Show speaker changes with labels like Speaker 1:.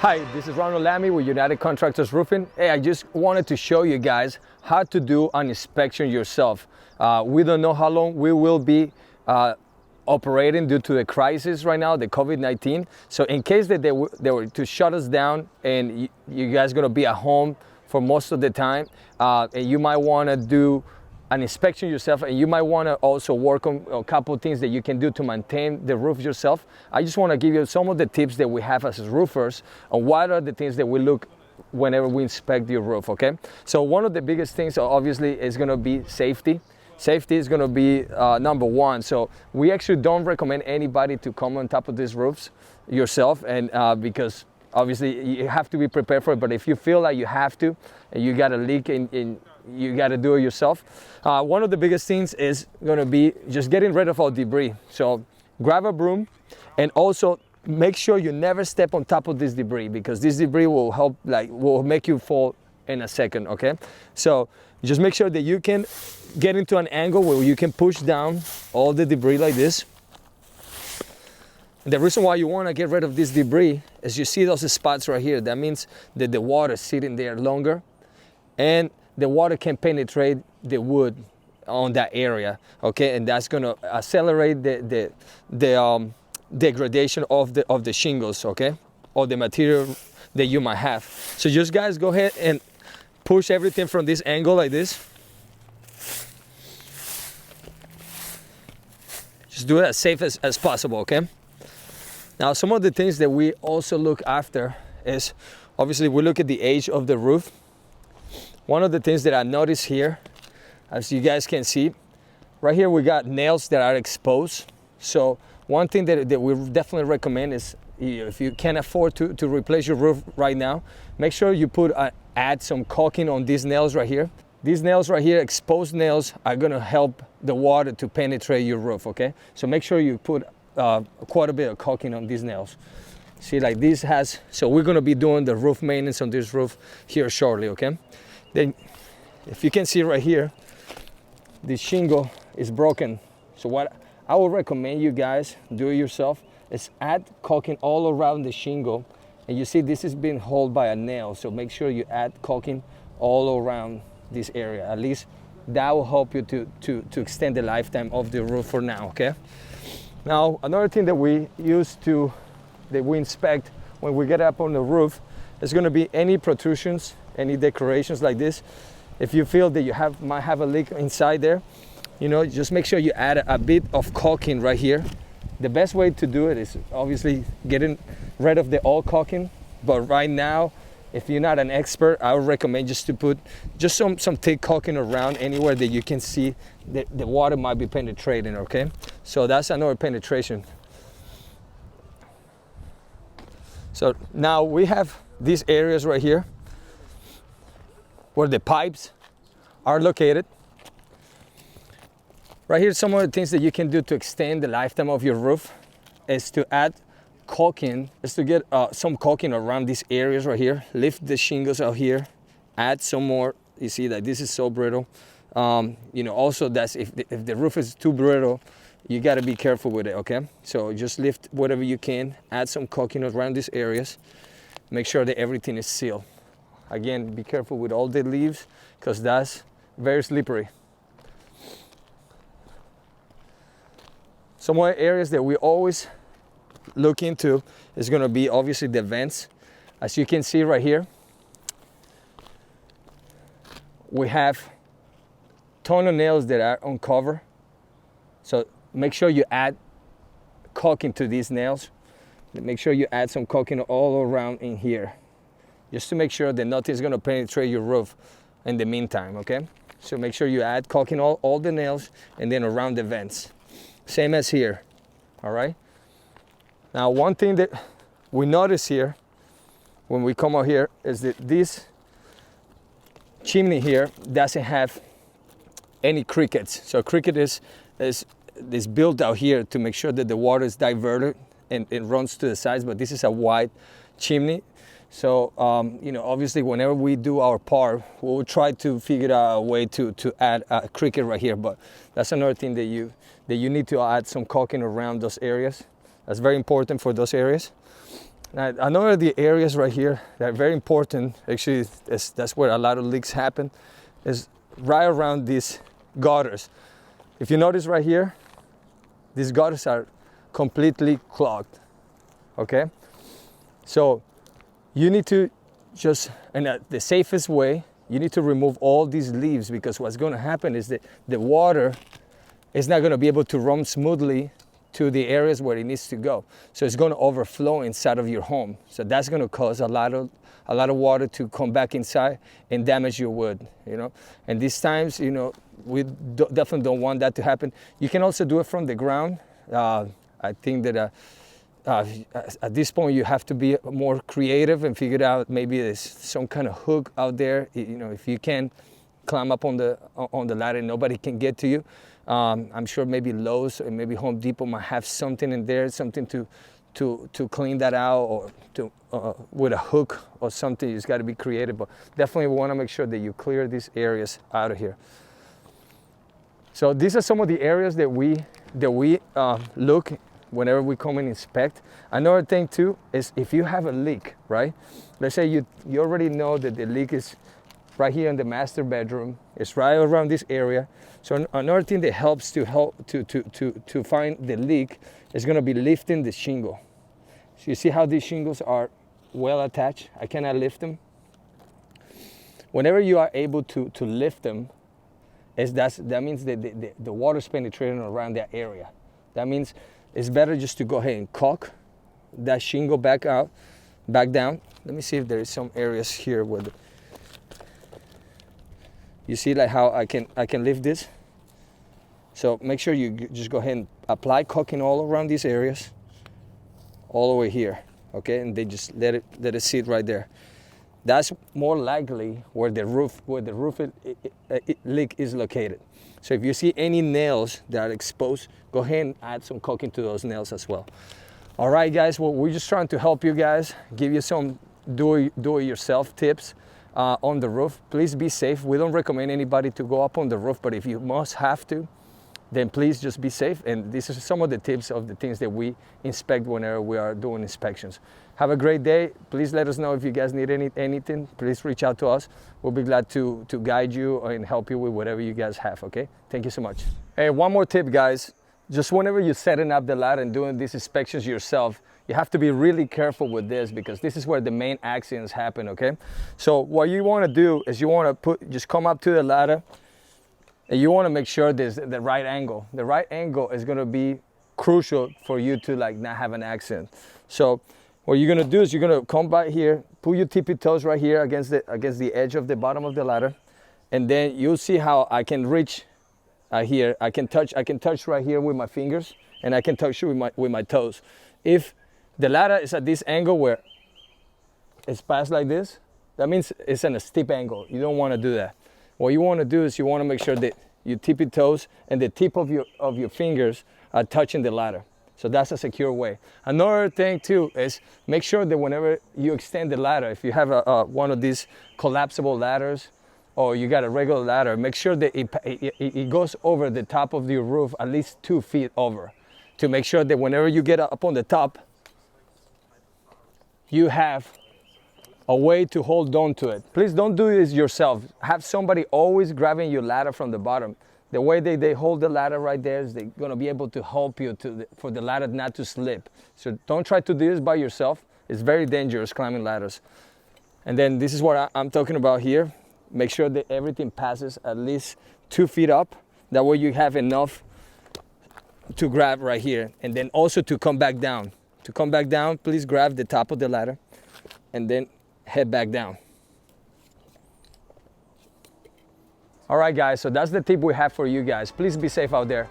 Speaker 1: Hi, this is Ronald Lamy with United Contractors Roofing. Hey, I just wanted to show you guys how to do an inspection yourself. We don't know how long we will be operating due to the crisis right now, the COVID-19. So in case that they were to shut us down and you guys gonna be at home for most of the time, and you might wanna do an inspection yourself, and you might want to also work on a couple of things that you can do to maintain the roof yourself. I just want to give you some of the tips that we have as roofers on what are the things that we look whenever we inspect your roof, okay? So one of the biggest things obviously is going to be safety. Safety is going to be number one. So we actually don't recommend anybody to come on top of these roofs yourself, and because obviously you have to be prepared for it, but if you feel like you have to, and you got a leak in you got to do it yourself. One of the biggest things is going to be just getting rid of all debris. So grab a broom, and also make sure you never step on top of this debris, because this debris will will make you fall in a second, okay? So just make sure that you can get into an angle where you can push down all the debris like this. The reason why you want to get rid of this debris is you see those spots right here. That means that the water is sitting there longer, and the water can penetrate the wood on that area, okay? And that's gonna accelerate the degradation of the shingles, okay? Or the material that you might have. So just guys, go ahead and push everything from this angle like this. Just do it as safe as possible, okay? Now, some of the things that we also look after is, obviously, we look at the age of the roof. One of the things that I noticed here, as you guys can see, right here we got nails that are exposed. So one thing that we definitely recommend is, if you can't afford to replace your roof right now, make sure you add some caulking on these nails right here. These nails right here, exposed nails, are gonna help the water to penetrate your roof, okay? So make sure you put quite a bit of caulking on these nails. See, like this has, so we're gonna be doing the roof maintenance on this roof here shortly, okay? Then, if you can see right here, the shingle is broken. So what I would recommend you guys do it yourself is add caulking all around the shingle. And you see this is being held by a nail. So make sure you add caulking all around this area. At least that will help you to extend the lifetime of the roof for now, okay? Now, another thing that we inspect when we get up on the roof is gonna be any protrusions, any decorations like this. If you feel that you might have a leak inside there, you know, just make sure you add a bit of caulking right here. The best way to do it is obviously getting rid of the old caulking, but right now, if you're not an expert, I would recommend just to put just some thick caulking around anywhere that you can see that the water might be penetrating, okay? So that's another penetration. So now we have these areas right here where the pipes are located. Right here, some of the things that you can do to extend the lifetime of your roof is to add caulking, is to get some caulking around these areas right here. Lift the shingles out here, add some more. You see that this is so brittle. You know, also that's if the roof is too brittle, you got to be careful with it, okay? So just lift whatever you can, add some caulking around these areas. Make sure that everything is sealed. Again, be careful with all the leaves, because that's very slippery. Some more areas that we always look into is going to be obviously the vents. As you can see right here, we have ton of nails that are uncovered. So make sure you add caulking to these nails. Make sure you add some caulking all around in here, just to make sure that nothing's going to penetrate your roof in the meantime, okay? So make sure you add caulking all the nails and then around the vents. Same as here, all right? Now, one thing that we notice here when we come out here is that this chimney here doesn't have any crickets. So cricket is built out here to make sure that the water is diverted and it runs to the sides, but this is a wide chimney. So, you know, obviously whenever we do our part, we'll try to figure out a way to add a cricket right here, but that's another thing that you need to add some caulking around those areas That's very important for those areas. Now, another of the areas right here that are very important, actually that's where a lot of leaks happen, is right around these gutters. If you notice right here, these gutters are completely clogged, okay? So you need to just, and the safest way, you need to remove all these leaves, because what's gonna happen is that the water is not gonna be able to run smoothly to the areas where it needs to go. So it's gonna overflow inside of your home. So that's gonna cause a lot of water to come back inside and damage your wood, you know? And these times, you know, we definitely don't want that to happen. You can also do it from the ground. I think that at this point you have to be more creative and figure out maybe there's some kind of hook out there. You know, if you can climb up on the ladder, nobody can get to you. I'm sure maybe Lowe's and maybe Home Depot might have something in there, something to clean that out, or to with a hook or something. You just got to be creative, but definitely we want to make sure that you clear these areas out of here. So these are some of the areas that we look whenever we come and inspect. Another thing too is if you have a leak, right? Let's say you already know that the leak is right here in the master bedroom. It's right around this area. So another thing that helps to find the leak is going to be lifting the shingle. So you see how these shingles are well attached? I cannot lift them. Whenever you are able to lift them, that means that the water's penetrating around that area. That means it's better just to go ahead and caulk that shingle back down. Let me see if there is some areas here where you see like how I can lift this. So make sure you just go ahead and apply caulking all around these areas, all the way here, okay? And then just let it sit right there. That's more likely where the roof leak is located. So if you see any nails that are exposed, go ahead and add some caulking to those nails as well. All right, guys, well, we're just trying to help you guys, give you some do-it-yourself tips on the roof. Please be safe. We don't recommend anybody to go up on the roof, but if you must have to, then please just be safe. And this is some of the tips of the things that we inspect whenever we are doing inspections. Have a great day. Please let us know if you guys need anything. Please reach out to us. We'll be glad to guide you and help you with whatever you guys have, okay? Thank you so much. Hey, one more tip, guys. Just whenever you're setting up the ladder and doing these inspections yourself, you have to be really careful with this, because this is where the main accidents happen, okay? So what you want to do is you want to just come up to the ladder, and you want to make sure there's the right angle. The right angle is going to be crucial for you to like not have an accident. So what you're going to do is you're going to come by here, put your tippy toes right here against the edge of the bottom of the ladder, and then you'll see how I can reach here. I can touch right here with my fingers, and I can touch with my toes. If the ladder is at this angle where it's passed like this, that means it's in a steep angle. You don't want to do that. What you want to do is you want to make sure that your tippy toes and the tip of your fingers are touching the ladder. So that's a secure way. Another thing too is make sure that whenever you extend the ladder, if you have one of these collapsible ladders, or you got a regular ladder, make sure that it goes over the top of your roof at least 2 feet over, to make sure that whenever you get up on the top, you have a way to hold on to it. Please don't do this yourself. Have somebody always grabbing your ladder from the bottom. The way they hold the ladder right there is they're gonna be able to help you for the ladder not to slip. So don't try to do this by yourself. It's very dangerous climbing ladders. And then this is what I'm talking about here. Make sure that everything passes at least 2 feet up. That way you have enough to grab right here. And then also to come back down. To come back down, please grab the top of the ladder and then head back down. All right, guys, so that's the tip we have for you guys. Please be safe out there.